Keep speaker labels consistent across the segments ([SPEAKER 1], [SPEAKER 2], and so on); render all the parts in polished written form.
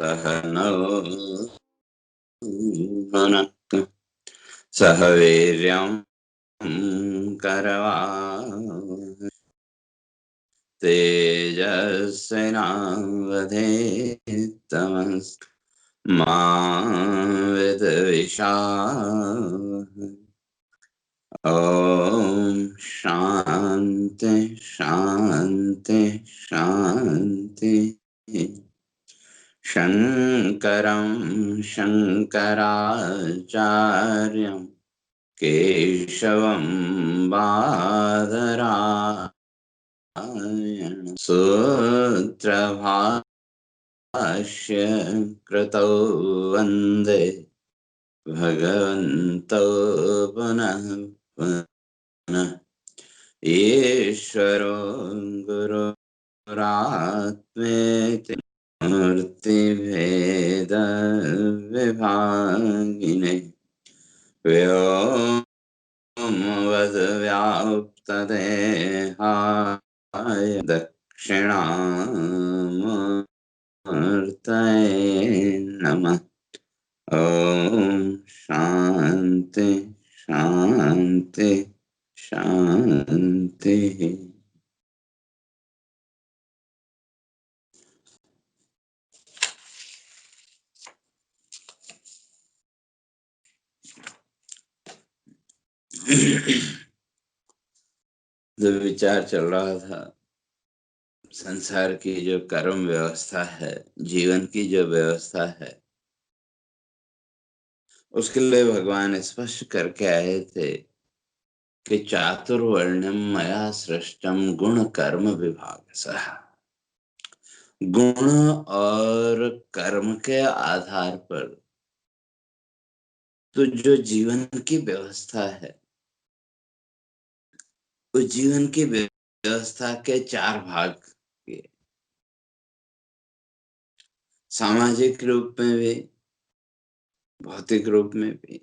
[SPEAKER 1] सहनौ भुनक्तु सह वीर्यं करवावहै तेजस्विनावधीतमस्तु मा विद्विषावहै। ओम शांति शांति शांति। शंकरं शंकराचार्यं केशवं बादरायणं सूत्रभाष्य कृतौ वन्दे भगवन्तौ पुनः पुनः। ईश्वरो गुरुरात्मेति मूर्तिभेद विभागिने व्योमवद् व्याप्तदेहाय दक्षिणामूर्तये नमः। ओम शांति शांति शांति। जो विचार चल रहा था, संसार की जो कर्म व्यवस्था है, जीवन की जो व्यवस्था है, उसके लिए भगवान स्पष्ट करके आए थे कि चातुर्वर्ण्यम मया सृष्टम गुण कर्म विभागशः। गुण और कर्म के आधार पर तो जो जीवन की व्यवस्था है, उस जीवन की व्यवस्था के चार भाग किए। सामाजिक रूप में भी, भौतिक रूप में भी,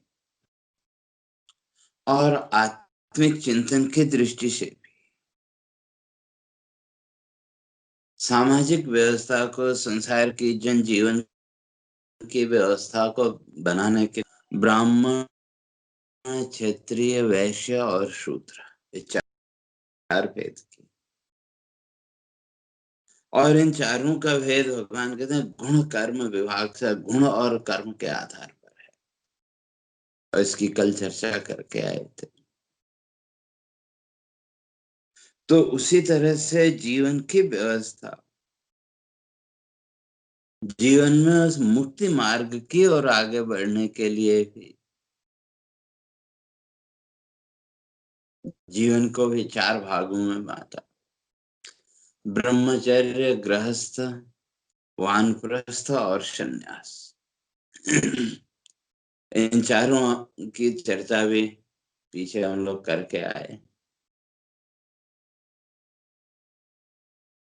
[SPEAKER 1] और आत्मिक चिंतन की दृष्टि से भी। सामाजिक व्यवस्था को, संसार की जन जीवन की व्यवस्था को बनाने के ब्राह्मण, क्षत्रिय, वैश्य और शूद्र, ये चार भेद की। और इन चारों का भेद भगवान कहते हैं गुण कर्म विभाग से, गुण और कर्म के आधार पर है। और इसकी कल चर्चा करके आए थे। तो उसी तरह से जीवन की व्यवस्था, जीवन में उस मुक्ति मार्ग की ओर आगे बढ़ने के लिए भी जीवन को भी चार भागों में बांटा। ब्रह्मचर्य, गृहस्थ, वानप्रस्थ और सन्यास। इन चारों की चर्चा भी पीछे हम लोग करके आए।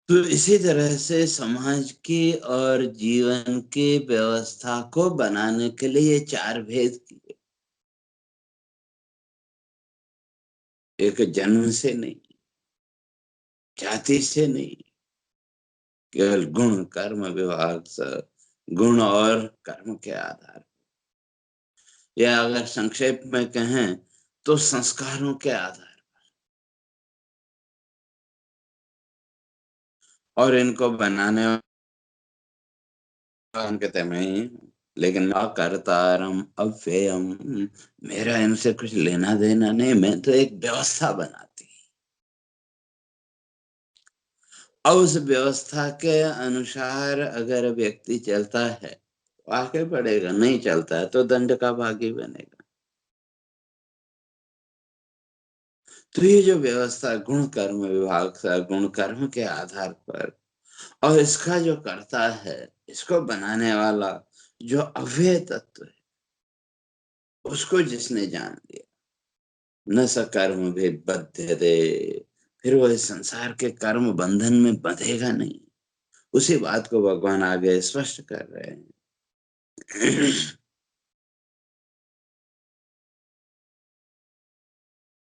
[SPEAKER 1] तो इसी तरह से समाज की और जीवन की व्यवस्था को बनाने के लिए ये चार भेद किए। एक जन्म से नहीं, जाति से नहीं, केवल गुण कर्म विभाग से, गुण और कर्म के आधार, या अगर संक्षेप में कहें तो संस्कारों के आधार और इनको बनाने कहते मैं ही हूं, लेकिन कर्तारम अव्ययम, मेरा इनसे कुछ लेना देना नहीं, मैं तो एक व्यवस्था बनाती। और उस व्यवस्था के अनुसार अगर व्यक्ति चलता है तो आगे बढ़ेगा, नहीं चलता है तो दंड का भागी बनेगा। तो ये जो व्यवस्था गुण कर्म विभाग से, गुण कर्म के आधार पर, और इसका जो करता है, इसको बनाने वाला जो अव्यय तत्व है, उसको जिसने जान लिया, न सकर्म भी बध्यते, फिर वह संसार के कर्म बंधन में बंधेगा नहीं। उसी बात को भगवान आगे स्पष्ट कर रहे हैं।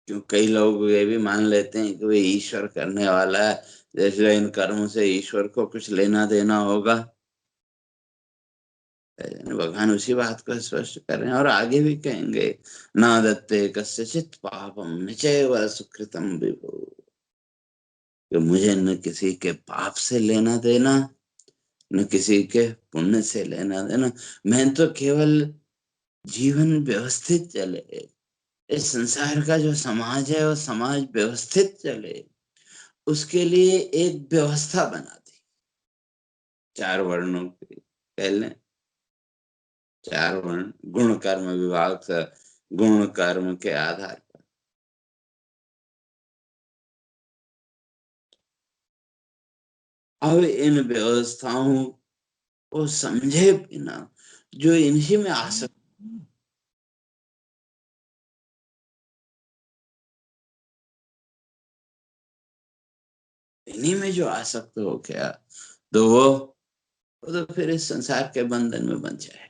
[SPEAKER 1] क्यों कई लोग ये भी मान लेते हैं कि वे ईश्वर करने वाला है, जैसे इन कर्मों से ईश्वर को कुछ लेना देना होगा। भगवान उसी बात को स्पष्ट कर रहे हैं और आगे भी कहेंगे, ना दत्ते कस्यचित् पापम निचैव सुकृतम विभो, कि मुझे न किसी के पाप से लेना देना, न किसी के पुण्य से लेना देना। मैं तो केवल जीवन व्यवस्थित चले, इस संसार का जो समाज है वो समाज व्यवस्थित चले, उसके लिए एक व्यवस्था बना दी। 4 वर्णों की, पहले 4 वर्ण, गुण कर्म विभाग से, गुण कर्म के आधार पर। अब इन व्यवस्थाओं को समझे बिना जो इन्हीं में आसक्त, इन्हीं में जो आसक्त हो गया, तो वो तो फिर इस संसार के बंधन में बन जाए।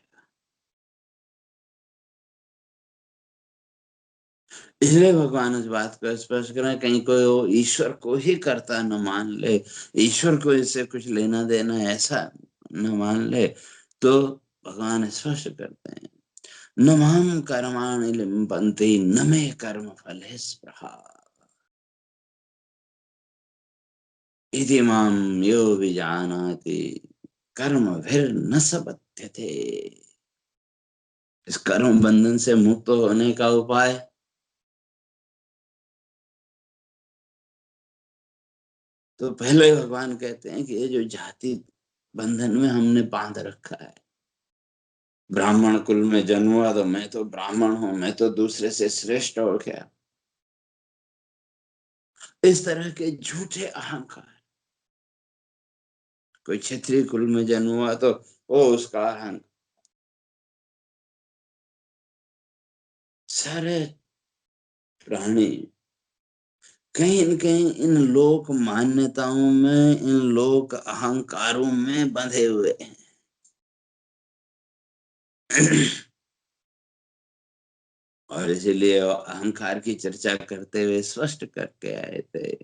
[SPEAKER 1] इसलिए भगवान इस बात को स्पष्ट करें, कहीं कोई ईश्वर को ही करता न मान ले, ईश्वर को इससे कुछ लेना देना ऐसा न मान ले, तो भगवान स्पष्ट करते हैं, न माम कर्माणि लिम्पन्ति न मे कर्म फले स्पृहा इति माम यो विजानाति कर्मभिर्न स बध्यते। इस कर्म बंधन से मुक्त होने का उपाय, तो पहले भगवान कहते हैं कि ये जो जाति बंधन में हमने बांध रखा है, ब्राह्मण कुल में जन्म हुआ तो मैं तो ब्राह्मण हूं, मैं तो दूसरे से श्रेष्ठ हो गया, इस तरह के झूठे अहंकार। कोई क्षत्रिय कुल में जन्म हुआ तो वो उसका अहंकार। सारे प्राणी कहीं न कहीं इन लोक मान्यताओं में, इन लोक अहंकारों में बंधे हुए हैं। और इसीलिए अहंकार की चर्चा करते हुए स्पष्ट करके आए थे,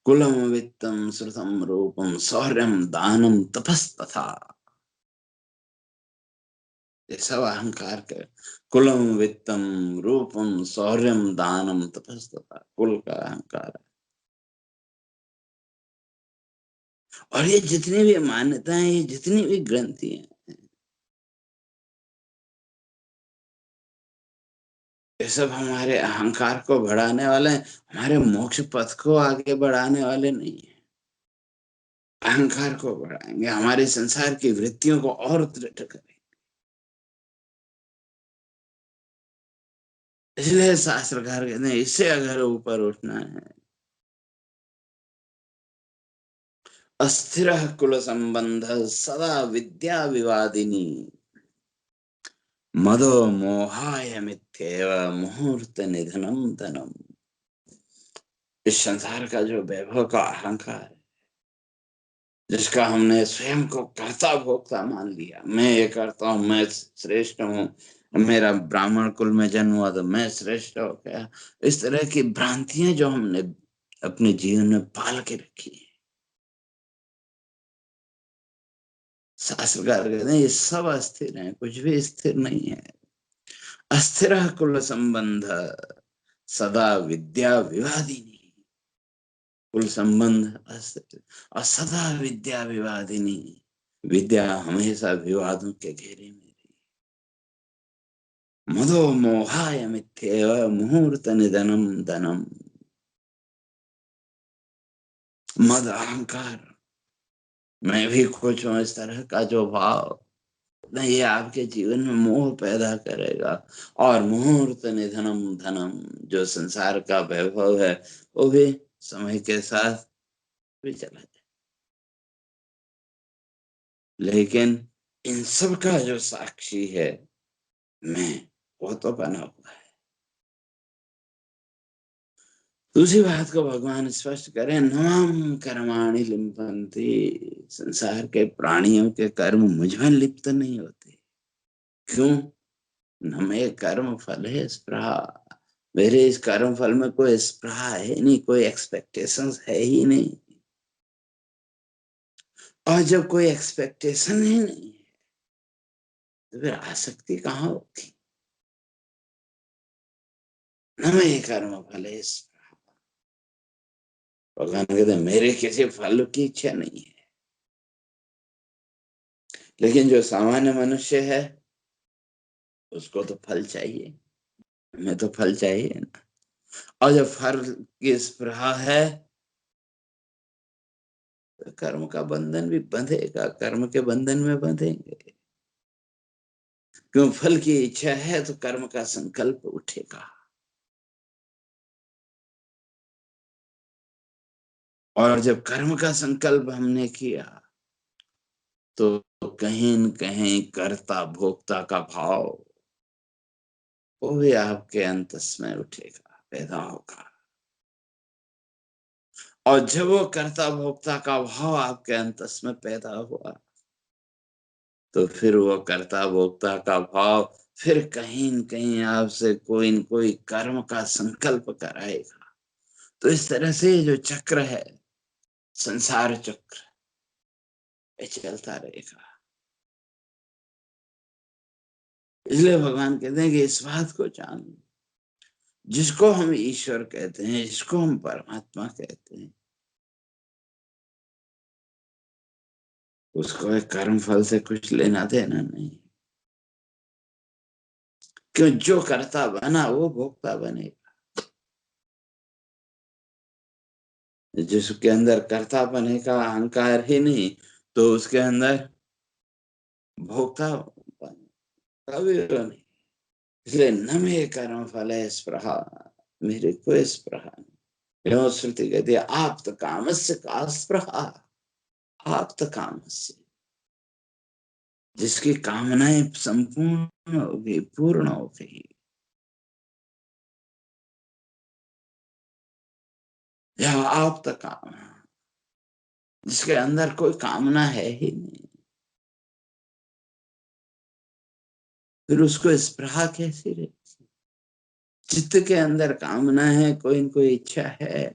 [SPEAKER 1] कुलम वित्तम श्रुतम रूपम शौर्यम दानम तपस्तथा। ये सब अहंकार के, कुलम वित्तम रूपम शौर्यम दानम तपस्तथा, कुल का अहंकार है। और ये जितनी भी मान्यताएं, ये जितनी भी ग्रंथियां, ये सब हमारे अहंकार को बढ़ाने वाले हैं, हमारे मोक्ष पथ को आगे बढ़ाने वाले नहीं है। अहंकार को बढ़ाएंगे, हमारे संसार की वृत्तियों को और दृढ़ करेंगे। इसलिए शास्त्रकार कहते हैं, इससे अगर ऊपर उठना है, अस्थिर कुल संबंध सदा विद्या विवादिनी मदो मोहाय मिथ्येव मुहूर्त निधनम धनम। इस संसार का जो वैभव का अहंकार है, जिसका हमने स्वयं को कर्ता भोक्ता मान लिया, मैं ये करता हूं, मैं श्रेष्ठ हूं, मेरा ब्राह्मण कुल में जन्म हुआ तो मैं श्रेष्ठ हो गया, इस तरह की भ्रांतियां जो हमने अपने जीवन में पाल के रखी है, शास्त्रकार कहते हैं ये सब अस्थिर है, कुछ भी स्थिर नहीं है। अस्थिर कुल संबंध सदा विद्या विवादिनी, कुल संबंध अस्थिर और सदा विद्या विवादिनी, विद्या हमेशा विवादों के घेरे में रही। मदो मोहाय मिथ्येव मुहूर्त निधनम धनम। मद अहंकार, मैं भी कुछ हूं, इस तरह का जो भाव, नहीं, ये आपके जीवन में मोह पैदा करेगा। और मुहूर्त निधनम धनम, जो संसार का वैभव है वो भी समय के साथ भी चला जाए। लेकिन इन सब का जो साक्षी है मैं, वो तो बना हुआ है। दूसरी बात को भगवान स्पष्ट करें, नमाम कर्माणि लिम्पन्ति, संसार के प्राणियों के कर्म मुझ में लिप्त नहीं होते। क्यों? न मे कर्म फल है स्पृहा, मेरे इस कर्म फल में कोई स्पृहा है नहीं, कोई एक्सपेक्टेशंस है ही नहीं। और जब कोई एक्सपेक्टेशन ही नहीं है तो फिर आसक्ति कहाँ होगी। न मैं कर्म फले, भगवान कहते मेरे किसी फल की इच्छा नहीं है। लेकिन जो सामान्य मनुष्य है उसको तो फल चाहिए, हमें तो फल चाहिए ना। और जब फल की स्पृहा है तो कर्म का बंधन भी बंधेगा, कर्म के बंधन में बंधेंगे। क्यों, फल की इच्छा है तो कर्म का संकल्प उठेगा। और जब कर्म का संकल्प हमने किया तो कहीं न कहीं कर्ता भोक्ता का भाव वो भी आपके अंतस में उठेगा, पैदा होगा। और जब वो कर्ता भोक्ता का भाव आपके अंतस में पैदा हुआ तो फिर वो कर्ता भोक्ता का भाव फिर कहीं न कहीं आपसे कोई न कोई कर्म का संकल्प कराएगा। तो इस तरह से जो चक्र है, संसार चक्र, ये चलता रहेगा। इसलिए भगवान कहते हैं कि इस बात को जान, जिसको हम ईश्वर कहते हैं, जिसको हम परमात्मा कहते हैं, उसको एक कर्म फल से कुछ लेना देना नहीं। क्यों, जो कर्ता बना वो भोक्ता बनेगा। जिसके अंदर कर्ता बने का अहंकार ही नहीं तो उसके अंदर भोक्ता कभी नहीं। इसलिए न मे कर्म फल स्पृहा, मेरे को स्पृहा नहीं। एवं श्रुति कहती है आप्त कामस्य का स्पृहा, आप्त कामस्य, जिसकी कामनाएं संपूर्ण हो गई, पूर्ण हो गई, या आप्त काम, जिसके अंदर कोई कामना है ही नहीं, फिर उसको स्पृहा कैसी रहे। चित्त के अंदर कामना है, कोई न कोई इच्छा है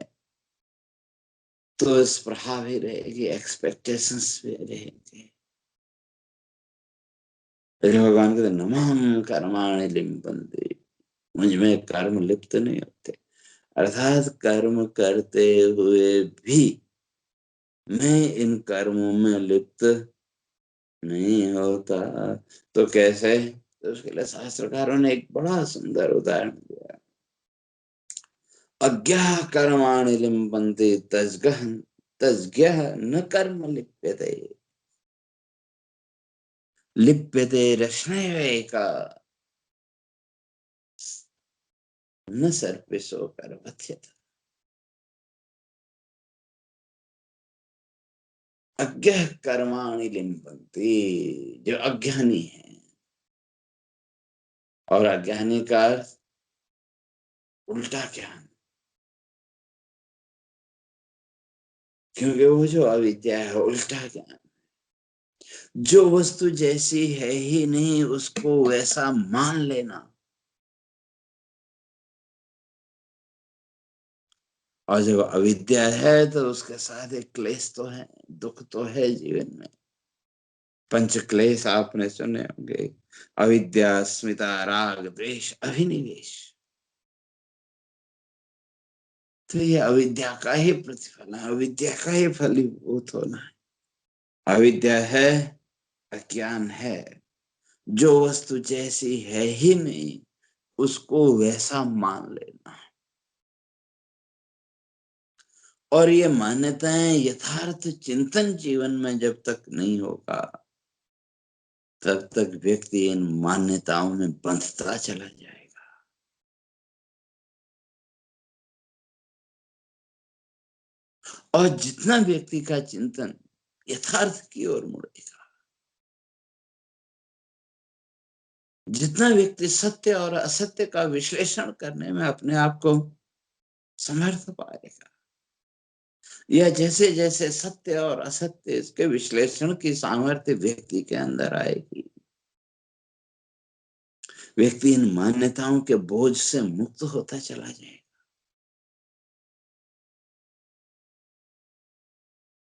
[SPEAKER 1] तो स्पृहा भी रहेगी, एक्सपेक्टेशंस भी रहेंगे। फिर भगवान कहते नमः कर्माणि लिम्पन्ते, मुझ में कर्म लिप्त नहीं होते। अर्थात कर्म करते हुए भी मैं इन कर्मों में लिप्त नहीं होता। तो कैसे, तो उसके लिए शास्त्रकारों ने एक बड़ा सुंदर उदाहरण दिया। अज्ञः कर्माणि लिम्पन्ते तस्गः तस्ज्ञः न कर्म लिप्यते, लिप्यते रश्नैवेका न सर्पिषो कर्मध्यत। अज्ञः कर्माणि लिम्पन्ते, जो अज्ञानी है, और अज्ञानी का अर्थ उल्टा ज्ञान, क्योंकि वो जो अविद्या है उल्टा ज्ञान, जो वस्तु जैसी है ही नहीं उसको वैसा मान लेना। और जब अविद्या है तो उसके साथ एक क्लेश तो है, दुख तो है जीवन में। पंच क्लेश आपने सुने होंगे, अविद्या, अस्मिता, राग, द्वेष, अभिनिवेश। तो ये अविद्या का ही प्रतिफल है, अविद्या का ही फलीभूत होना है। अविद्या है, अज्ञान है, जो वस्तु जैसी है ही नहीं उसको वैसा मान लेना। और ये मान्यताएं यथार्थ चिंतन जीवन में जब तक नहीं होगा तब तक व्यक्ति इन मान्यताओं में बंधता चला जाएगा। और जितना व्यक्ति का चिंतन यथार्थ की ओर मुड़ेगा, जितना व्यक्ति सत्य और असत्य का विश्लेषण करने में अपने आप को समर्थ पाएगा, या जैसे जैसे सत्य और असत्य इसके विश्लेषण की सामर्थ्य व्यक्ति के अंदर आएगी, व्यक्ति इन मान्यताओं के बोझ से मुक्त होता चला जाएगा।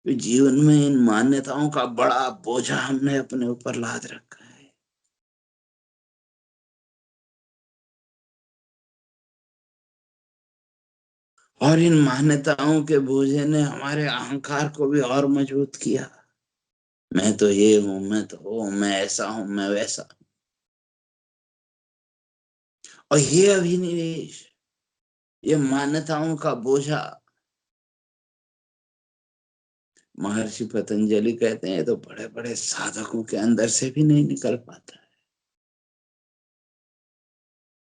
[SPEAKER 1] जीवन में इन मान्यताओं का बड़ा बोझा हमने अपने ऊपर लाद रखा है। और इन मान्यताओं के बोझे ने हमारे अहंकार को भी और मजबूत किया। मैं तो ये हूं, मैं तो वो, मैं ऐसा हूं, मैं वैसा। और ये अभिनिवेश, ये मान्यताओं का बोझा, महर्षि पतंजलि कहते हैं तो बड़े बड़े साधकों के अंदर से भी नहीं निकल पाता है।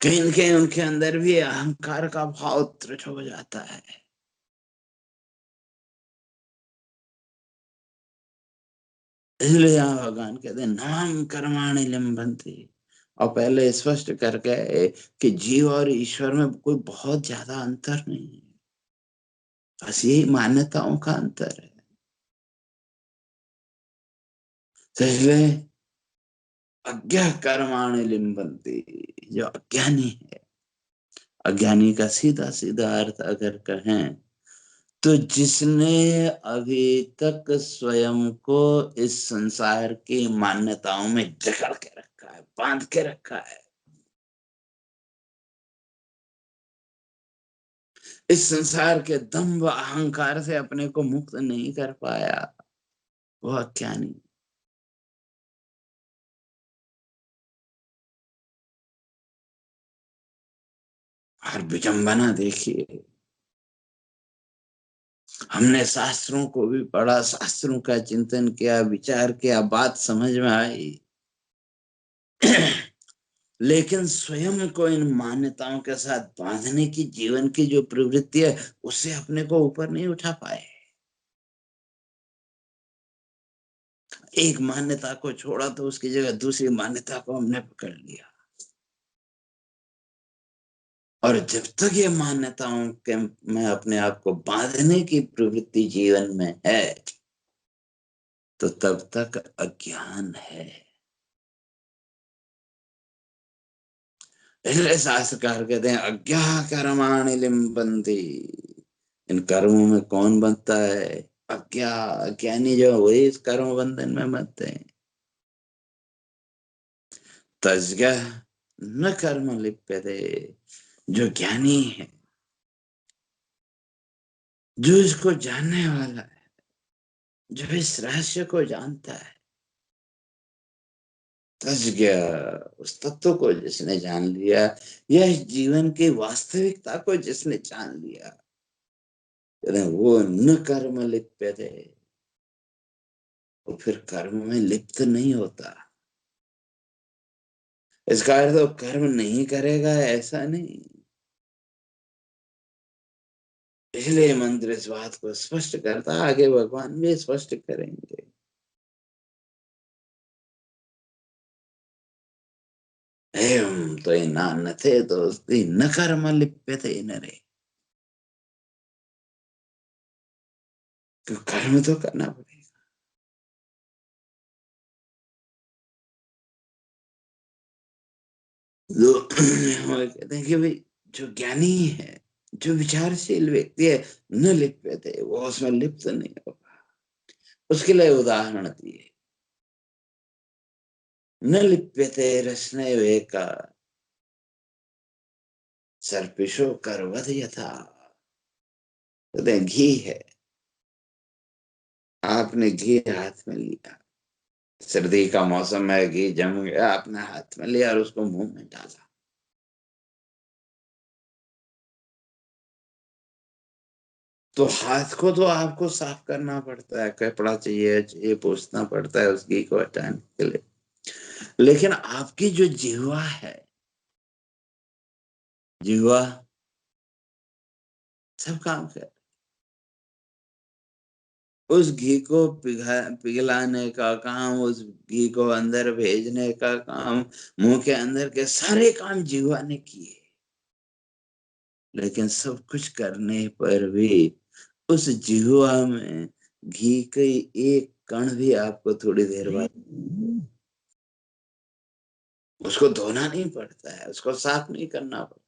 [SPEAKER 1] कहीं न कहीं उनके अंदर भी अहंकार का भाव दृढ़ हो जाता है। इसलिए यहाँ भगवान कहते हैं नाम कर्माणि लिम्बन्ति। और पहले स्पष्ट करके कि जीव और ईश्वर में कोई बहुत ज्यादा अंतर नहीं है, बस यही मान्यताओं का अंतर है। तो इसलिए अज्ञा कर्माणि लिम्बन्ति, जो अज्ञानी है, अज्ञानी का सीधा सीधा अर्थ अगर कहें तो जिसने अभी तक स्वयं को इस संसार की मान्यताओं में जकड़ के रखा है, बांध के रखा है, इस संसार के दंभ अहंकार से अपने को मुक्त नहीं कर पाया, वह अज्ञानी। और विडंबना देखिए, हमने शास्त्रों को भी पढ़ा, शास्त्रों का चिंतन किया, विचार किया, बात समझ में आई, लेकिन स्वयं को इन मान्यताओं के साथ बांधने की जीवन की जो प्रवृत्ति है, उससे अपने को ऊपर नहीं उठा पाए। एक मान्यता को छोड़ा तो उसकी जगह दूसरी मान्यता को हमने पकड़ लिया। और जब तक ये मान्यताओं के में अपने आप को बांधने की प्रवृत्ति जीवन में है, तो तब तक अज्ञान है। इसलिए शास्त्रकार कहते हैं अज्ञा कर्माणि लिम्बन्ति। इन कर्मों में कौन बनता है? अज्ञानी जो वही इस कर्म बंधन में बनते हैं। तज्ञ न कर्म लिप्यते, जो ज्ञानी है, जो इसको जानने वाला है, जो इस रहस्य को जानता है, तज्ञ, उस तत्व को जिसने जान लिया, यह जीवन की वास्तविकता को जिसने जान लिया, वो न कर्म लिप्यते, वो फिर कर्म में लिप्त नहीं होता। इसका अर्थ वो कर्म नहीं करेगा ऐसा नहीं। इसलिए मंत्र इस बात को स्पष्ट करता, आगे भगवान भी स्पष्ट करेंगे। एवं तो न थे दोस्ती न कर्म लिप्यते नरे, तो कर्म तो करना पड़ेगा। जो कहते हैं कि भाई जो ज्ञानी है, जो विचारशील व्यक्ति है, न लिप्यते, वो उसमें लिप्त नहीं होगा। उसके लिए उदाहरण दिए, न लिप्यते रश्नैव एका सर्पिशो करवध यथा। कहते हैं घी है, आपने घी हाथ में लिया, सर्दी का मौसम है, घी जम गया, आपने हाथ में लिया और उसको मुंह में डाला। तो हाथ को तो आपको साफ करना पड़ता है, कपड़ा चाहिए, ये पोंछना पड़ता है उस घी को हटाने के लिए। लेकिन आपकी जो जिह्वा है, जिह्वा सब काम कर, उस घी को पिघलाने का काम, उस घी को अंदर भेजने का काम, मुंह के अंदर के सारे काम जिह्वा ने किए। लेकिन सब कुछ करने पर भी उस जिह्वा में घी के एक कण भी आपको थोड़ी देर बाद उसको धोना नहीं पड़ता है, उसको साफ नहीं करना पड़ता।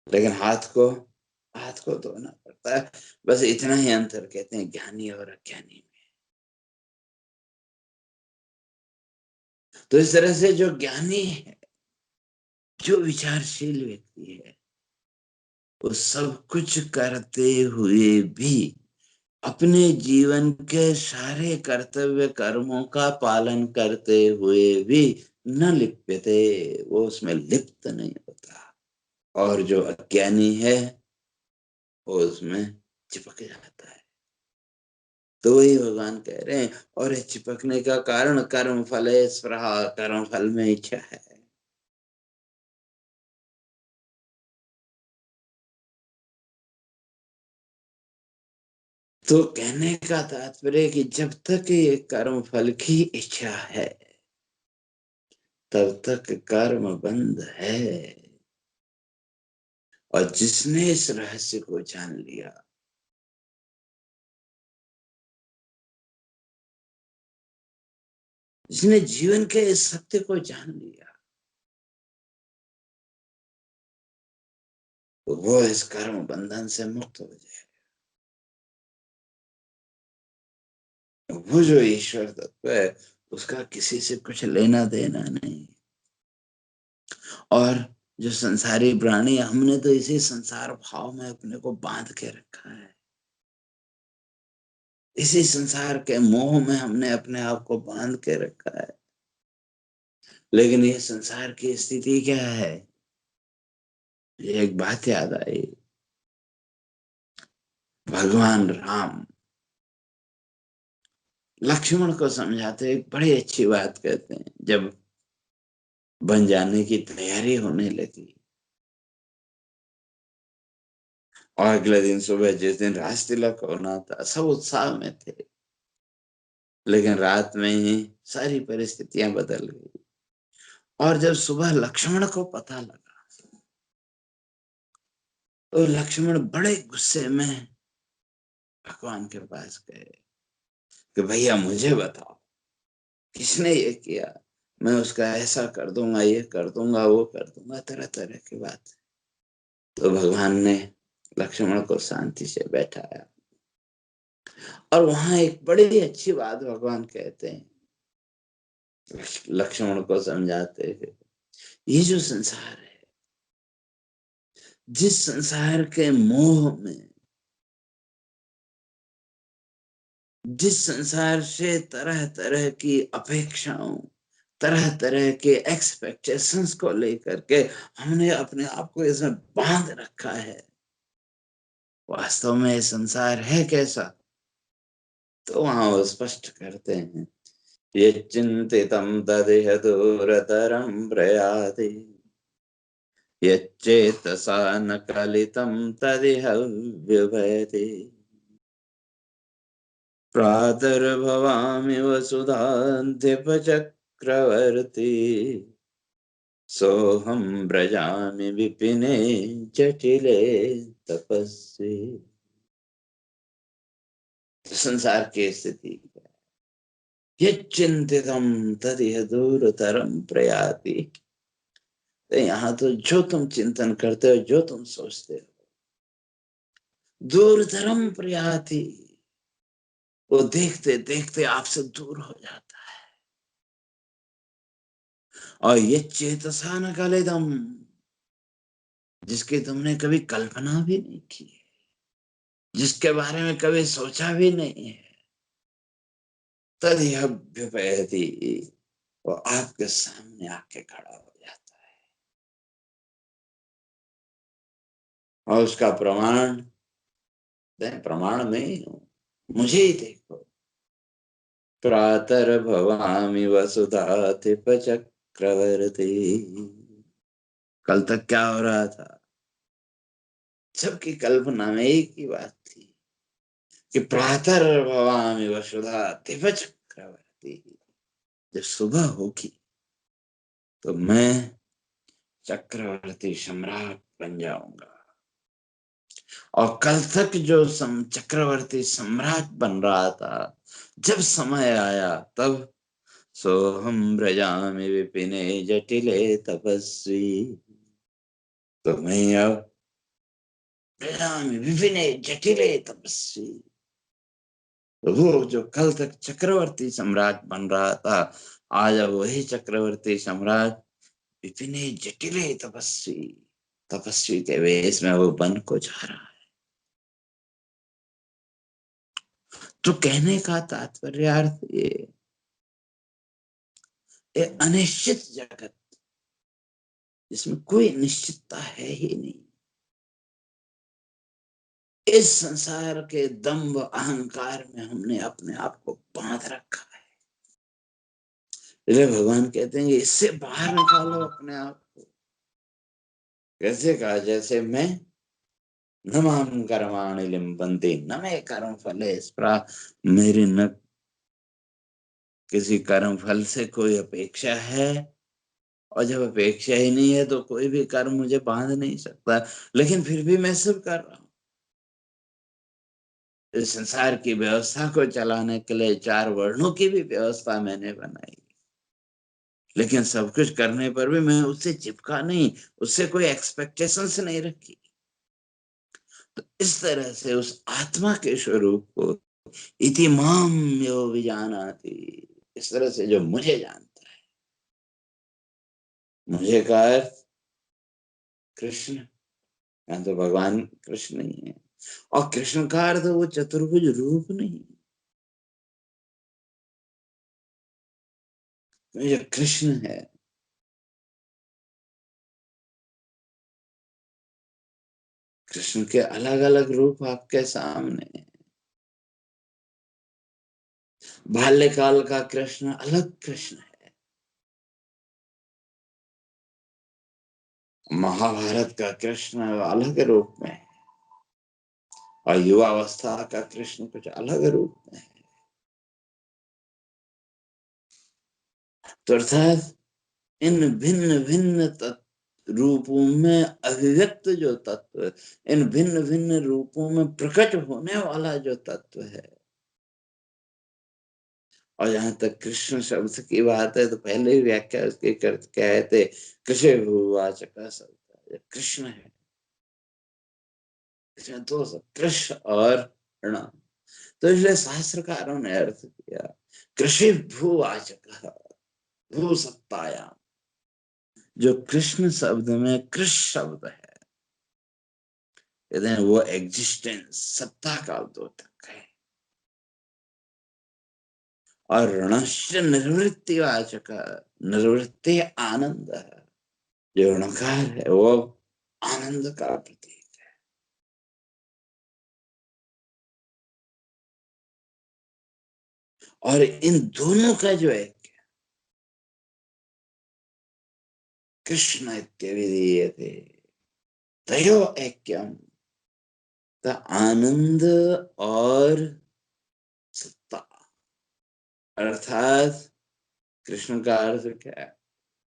[SPEAKER 1] लेकिन हाथ को हाथ को धोना पड़ता है। बस इतना ही अंतर कहते हैं ज्ञानी और अज्ञानी में। तो इस तरह से जो ज्ञानी है, जो विचारशील व्यक्ति है, वो सब कुछ करते हुए भी अपने जीवन के सारे कर्तव्य कर्मों का पालन करते हुए भी न लिप्यते, वो उसमें लिप्त नहीं होता। और जो अज्ञानी है वो उसमें चिपक जाता है। तो वही भगवान कह रहे हैं, और चिपकने का कारण कर्म फल है स्पृहा, कर्म फल में इच्छा है। तो कहने का तात्पर्य कि जब तक ये कर्म फल की इच्छा है तब तक कर्म बंद है। और जिसने इस रहस्य को जान लिया, जिसने जीवन के इस सत्य को जान लिया, तो वो इस कर्म बंधन से मुक्त हो जाए। वो जो ईश्वर तत्व है उसका किसी से कुछ लेना देना नहीं। और जो संसारी प्राणी, हमने तो इसी संसार भाव में अपने को बांध के रखा है। इसी संसार के मोह में हमने अपने आप को बांध के रखा है। लेकिन ये संसार की स्थिति क्या है? ये एक बात याद आई। भगवान राम लक्ष्मण को समझाते एक बड़ी अच्छी बात कहते हैं। जब बन जाने की तैयारी होने लगी और अगले दिन सुबह जिस दिन राज तिलक होना था, सब उत्साह में थे। लेकिन रात में ही सारी परिस्थितियां बदल गई। और जब सुबह लक्ष्मण को पता लगा तो लक्ष्मण बड़े गुस्से में भगवान के पास गए कि भैया मुझे बताओ किसने ये किया, मैं उसका ऐसा कर दूंगा, ये कर दूंगा, वो कर दूंगा, तरह तरह की बात। तो भगवान ने लक्ष्मण को शांति से बैठाया और वहां एक बड़ी अच्छी बात भगवान कहते हैं, लक्ष्मण को समझाते हैं। ये जो संसार है, जिस संसार के मोह में, जिस संसार से तरह तरह की अपेक्षाओं, तरह तरह के एक्सपेक्टेशंस को लेकर के हमने अपने आप को इसमें बांध रखा है, वास्तव में संसार है कैसा? तो वहां वो स्पष्ट करते हैं, ये चिंतितम तदिह दूरतरम प्रयाति, यच्चेतसा न कलितं तदिह व्यभयते, प्रातर्भवामि वसुधान्त्यपचक्रवर्ती, सोहम ब्रजामि विपिने जटिले तपस्वी। तो संसार की स्थिति, ये चिंतितम तदिह दूरतरम प्रयाति। तो यहाँ तो जो तुम चिंतन करते हो, जो तुम सोचते हो, दूरतरम प्रयाति, वो देखते देखते आपसे दूर हो जाता है। और ये चेतसा न कलेदम, जिसकी तुमने कभी कल्पना भी नहीं की है, जिसके बारे में कभी सोचा भी नहीं है, तदभ्युपैति, वो आपके सामने आके खड़ा हो जाता है। और उसका प्रमाण, प्रमाण में ही हूं, मुझे ही देखो। प्रातर्भवामि वसुधाधिप चक्रवर्ती। कल तक क्या हो रहा था? सबकी कल्पना में एक ही बात थी कि प्रातर्भवामि वसुधाधिप चक्रवर्ती, जब सुबह होगी तो मैं चक्रवर्ती सम्राट बन जाऊंगा। और कल तक जो चक्रवर्ती सम्राट बन रहा था, जब समय आया तब सोहम ब्रजामि विपिने जटिले तपस्वी, तो मैं अब प्रजामि विपिने जटिले तपस्वी। वो जो कल तक चक्रवर्ती सम्राट बन रहा था, आज अब वही चक्रवर्ती सम्राट विपिने जटिले तपस्वी, तपस्वी के वेश में वो बन को जा रहा है। तो कहने का तात्पर्य ये अनिश्चित जगत जिसमें कोई निश्चितता है ही नहीं, इस संसार के दंभ अहंकार में हमने अपने आप को बांध रखा है। इसलिए भगवान कहते हैं इससे बाहर निकालो अपने आप को। कैसे कहा? जैसे मैं न माम कर्माणि लिम्पन्ति न मे कर्म फले स्पृहा, मेरी न किसी कर्म फल से कोई अपेक्षा है, और जब अपेक्षा ही नहीं है तो कोई भी कर्म मुझे बांध नहीं सकता, लेकिन फिर भी मैं सब कर रहा हूं। इस संसार की व्यवस्था को चलाने के लिए 4 वर्णों की भी व्यवस्था मैंने बनाई, लेकिन सब कुछ करने पर भी मैं उससे चिपका नहीं, उससे कोई एक्सपेक्टेशंस नहीं रखी। तो इस तरह से उस आत्मा के स्वरूप को इति माम यो विजानाति, इस तरह से जो मुझे जानता है, मुझे का अर्थ कृष्ण, यहाँ तो भगवान कृष्ण ही है, और कृष्ण का अर्थ वो चतुर्भुज रूप नहीं, जो कृष्ण है। कृष्ण के अलग अलग रूप आपके सामने हैं। बाल्यकाल का कृष्ण अलग कृष्ण है, महाभारत का कृष्ण अलग रूप में है, और युवावस्था का कृष्ण कुछ अलग रूप में है। तो अर्थात इन भिन्न भिन्न रूपों में अभिव्यक्त जो तत्व, इन भिन्न भिन्न रूपों में प्रकट होने वाला जो तत्व है। और जहां तक कृष्ण शब्द की बात है, तो पहले ही व्याख्या उसके क्या है थे, कृष्ण भूवाचक शब्द कृष्ण है। इसमें दो शब्द कृष्ण और ण, तो इसलिए शास्त्रकारों ने अर्थ किया कृषि भूवाचक, भू सत्तायाम, जो कृष्ण शब्द में कृष शब्द है, कहते हैं वो एग्जिस्टेंस, सत्ता का द्योतक है। और ऋणस्य निर्वृत्तिवाचक, निर्वृत्ति आनंद है, जो ऋणकार है वो आनंद का प्रतीक। और इन दोनों का जो है कृष्ण इत्यविधीयते तयो ऐक्यम, तो आनंद और सत्ता, अर्थात कृष्ण का अर्थ क्या है?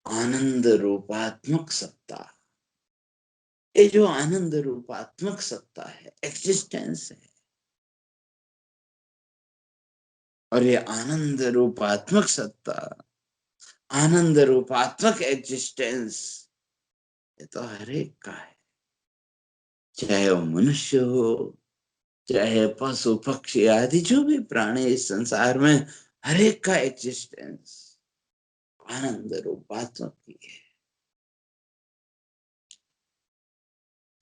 [SPEAKER 1] आनंद रूपात्मक सत्ता। ये जो आनंद रूपात्मक सत्ता है, एक्जिस्टेंस है, और ये आनंद रूपात्मक सत्ता, आनंद रूपात्मक एग्जिस्टेंस, ये तो हर एक का है, चाहे वो मनुष्य हो, चाहे पशु पक्षी आदि जो भी प्राणी इस संसार में, हर एक का एग्जिस्टेंस आनंद रूपात्मक ही है।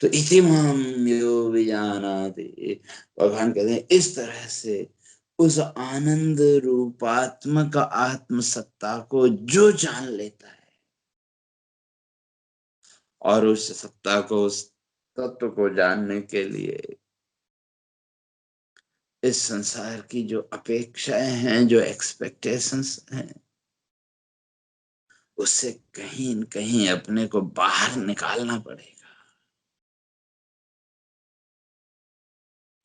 [SPEAKER 1] तो इति माम यो विजानाति, भगवान कहते हैं इस तरह से उस आनंद रूपात्मक आत्म सत्ता को जो जान लेता है, और उस सत्ता को, उस तत्व को जानने के लिए इस संसार की जो अपेक्षाएं हैं, जो एक्सपेक्टेशंस हैं, उससे कहीं न कहीं अपने को बाहर निकालना पड़ेगा।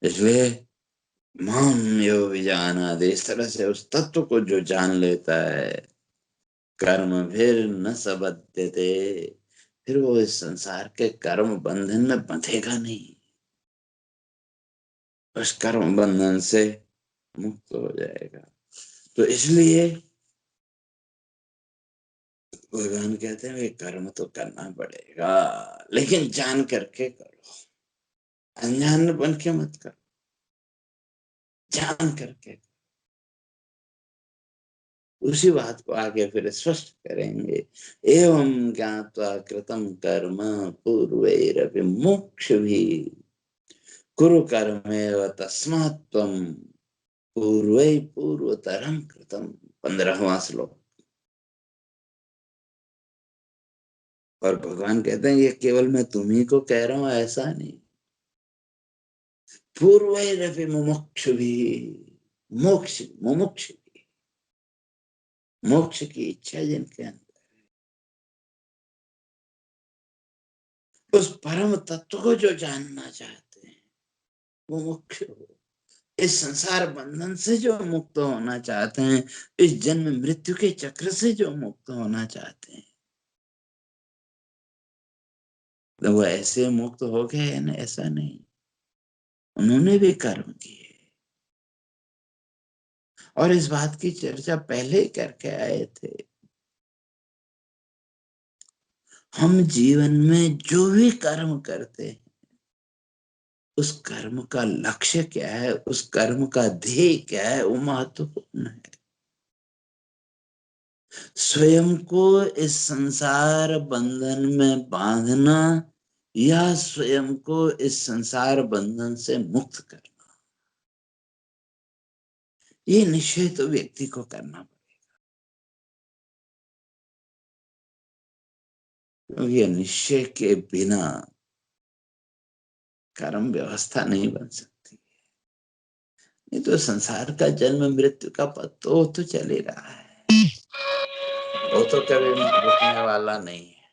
[SPEAKER 1] इसलिए माम यो विजानाति, इस तरह से उस तत्व को जो जान लेता है, कर्म फिर न सबद्यते, फिर वो इस संसार के कर्म बंधन में बंधेगा नहीं, उस कर्म बंधन से मुक्त हो जाएगा। तो इसलिए भगवान कहते हैं कर्म तो करना पड़ेगा, लेकिन जान करके करो। अनजान बन के मत करो, जान करके। उसी बात को आगे फिर स्पष्ट करेंगे। एवं ज्ञात्वा कृतं कर्म पूर्वैरपि मोक्षभिः कुरु कर्मेव तस्मात् त्वं पूर्वै पूर्वतरं कृतं। 15वां श्लोक। और भगवान कहते हैं ये केवल मैं तुम्ही को कह रहा हूं ऐसा नहीं, पूर्वैरपि मुमुक्षुभिः, मोक्ष मुमुक्ष, मोक्ष की इच्छा जिनके अंदर, उस परम तत्व को जो जानना चाहते हैं वो मुमुक्षु हो। इस संसार बंधन से जो मुक्त होना चाहते हैं, इस जन्म मृत्यु के चक्र से जो मुक्त होना चाहते हैं, तो वो ऐसे मुक्त हो गए ना, ऐसा नहीं, उन्होंने भी कर्म किए। और इस बात की चर्चा पहले ही करके आए थे। हम जीवन में जो भी कर्म करते हैं, उस कर्म का लक्ष्य क्या है, उस कर्म का ध्येय क्या है, वो महत्वपूर्ण है। स्वयं को इस संसार बंधन में बांधना या स्वयं को इस संसार बंधन से मुक्त करना, ये निश्चय तो व्यक्ति को करना पड़ेगा। क्योंकि ये निश्चय के बिना कर्म व्यवस्था नहीं बन सकती। नहीं तो संसार का जन्म मृत्यु का पथ तो चल ही रहा है, वो तो कभी रुकने वाला नहीं है।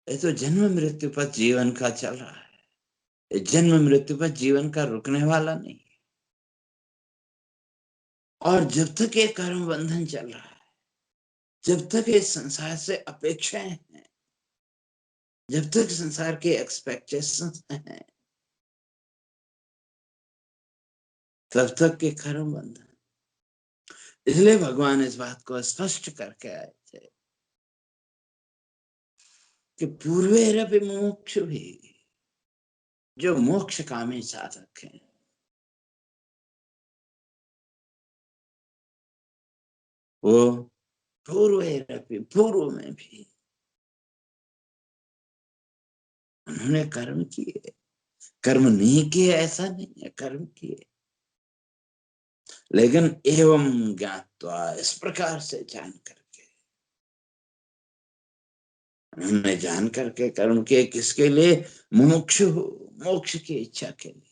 [SPEAKER 1] ये तो जन्म मृत्यु पर जीवन का चल रहा है, ये जन्म मृत्यु पर जीवन का रुकने वाला नहीं है। और जब तक ये कर्म बंधन चल रहा है, जब तक इस संसार से अपेक्षाएं हैं, जब तक संसार के एक्सपेक्टेशंस हैं, तब तक के कर्म बंधन। इसलिए भगवान इस बात को स्पष्ट करके आए थे कि पूर्वेरपि मुमुक्षु भी, जो मोक्ष कामी साधक हैं, वो पूर्वेरपि, पूर्व में भी उन्होंने कर्म किए। कर्म नहीं किए ऐसा नहीं है, कर्म किए, लेकिन एवं ज्ञात्वा, इस प्रकार से जान करके, उन्होंने जान करके कर्म किए। किसके लिए? मुमुक्षु, मोक्ष की इच्छा के लिए।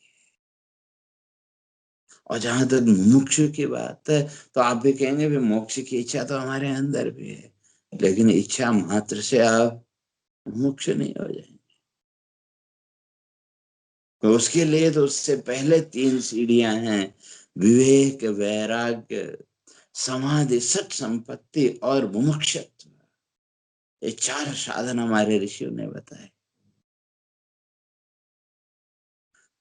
[SPEAKER 1] और जहां तक मुमुक्षु की बात है, तो आप भी कहेंगे भी मोक्ष की इच्छा तो हमारे अंदर भी है, लेकिन इच्छा मात्र से आप मुमुक्षु नहीं हो जाएंगे। तो उसके लिए तो उससे पहले 3 सीढ़ियां हैं: विवेक, वैराग्य, समाधि, सत संपत्ति और मुमुक्षत्व। ये 4 साधन हमारे ऋषियों ने बताए।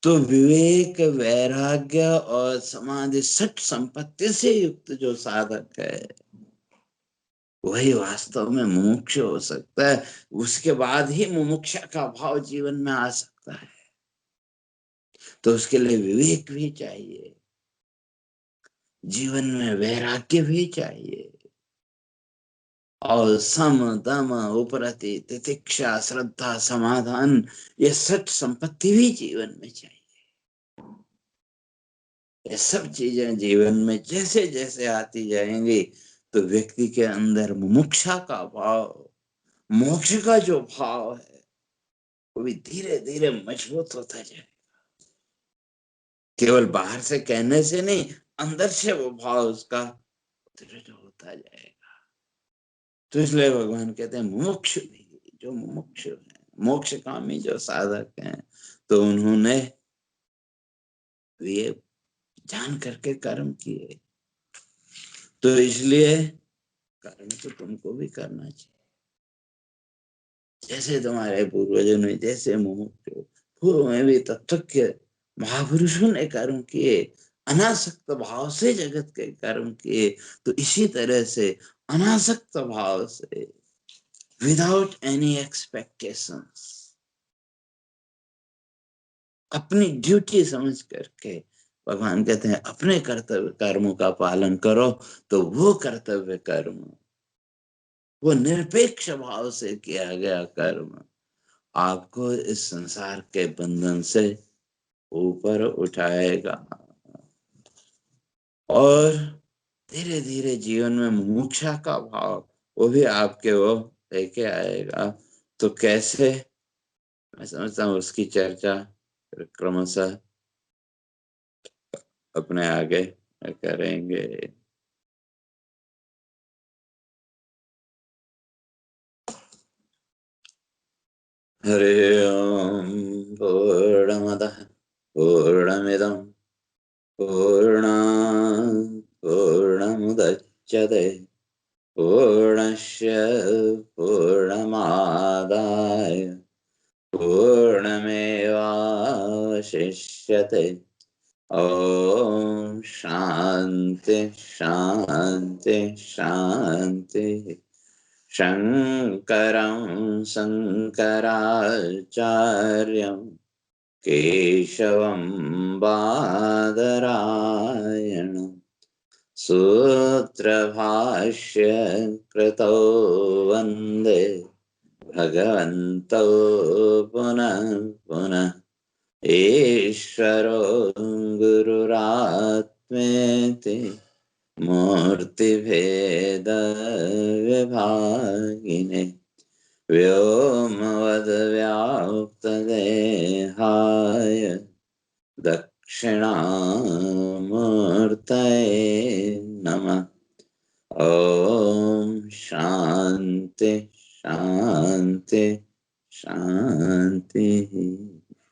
[SPEAKER 1] तो विवेक, वैराग्य और समाधि, सत संपत्ति से युक्त जो साधक है, वही वास्तव में मुमुक्ष हो सकता है। उसके बाद ही मुमुक्षा का भाव जीवन में आ सकता है। तो उसके लिए विवेक भी चाहिए, जीवन में वैराग्य भी चाहिए, और सम, दम, उपरति, तितिक्षा, श्रद्धा, समाधान, ये सत संपत्ति भी जीवन में चाहिए। ये सब चीजें जीवन में जैसे जैसे आती जाएंगी, तो व्यक्ति के अंदर मुमुक्षा का भाव, मोक्ष का जो भाव है, वो भी धीरे धीरे मजबूत होता जाए। केवल बाहर से कहने से नहीं, अंदर से वो भाव उसका दृढ़ होता जाएगा। तो इसलिए भगवान कहते हैं मुमुक्षु भी, जो मुमुक्षु है, मोक्ष कामी जो साधक हैं, तो उन्होंने ये जान करके कर्म किए। तो इसलिए कर्म तो तुमको भी करना चाहिए, जैसे तुम्हारे पूर्वजों ने, जैसे मुमुक्षु पूर्व में भी तत्वज्ञ महापुरुषों ने कर्म किए, अनासक्त भाव से जगत के कर्म किए। तो इसी तरह से अनासक्त भाव से, विदाउट एनी एक्सपेक्टेशंस, अपनी ड्यूटी समझ करके भगवान कहते हैं अपने कर्तव्य कर्मों का पालन करो, तो वो कर्तव्य कर्म, वो निरपेक्ष भाव से किया गया कर्म आपको इस संसार के बंधन से ऊपर उठाएगा और धीरे धीरे जीवन में मुमुक्षा का भाव वो भी आपके वो लेके आएगा। तो कैसे, मैं समझता हूँ उसकी चर्चा क्रमशः अपने आगे करेंगे। हरि ओम। पूर्णमदः पूर्णमिदं पूर्णात् पूर्णमुदच्यते पूर्णस्य पूर्णमादाय पूर्णमेवावशिष्यते। ॐ शान्ति शान्ति शान्तिः। शङ्करं शङ्कराचार्यं केशवं बादरायणं सूत्रभाष्य कृतौ वन्दे भगवन्तौ पुनः पुनः। ईश्वरो गुरुरात्मेति मूर्तिभेदविभागिने व्योमवद्व्याप्तदेहाय दक्षिणामूर्तये नमः। ॐ शान्ति शान्ति शान्तिः।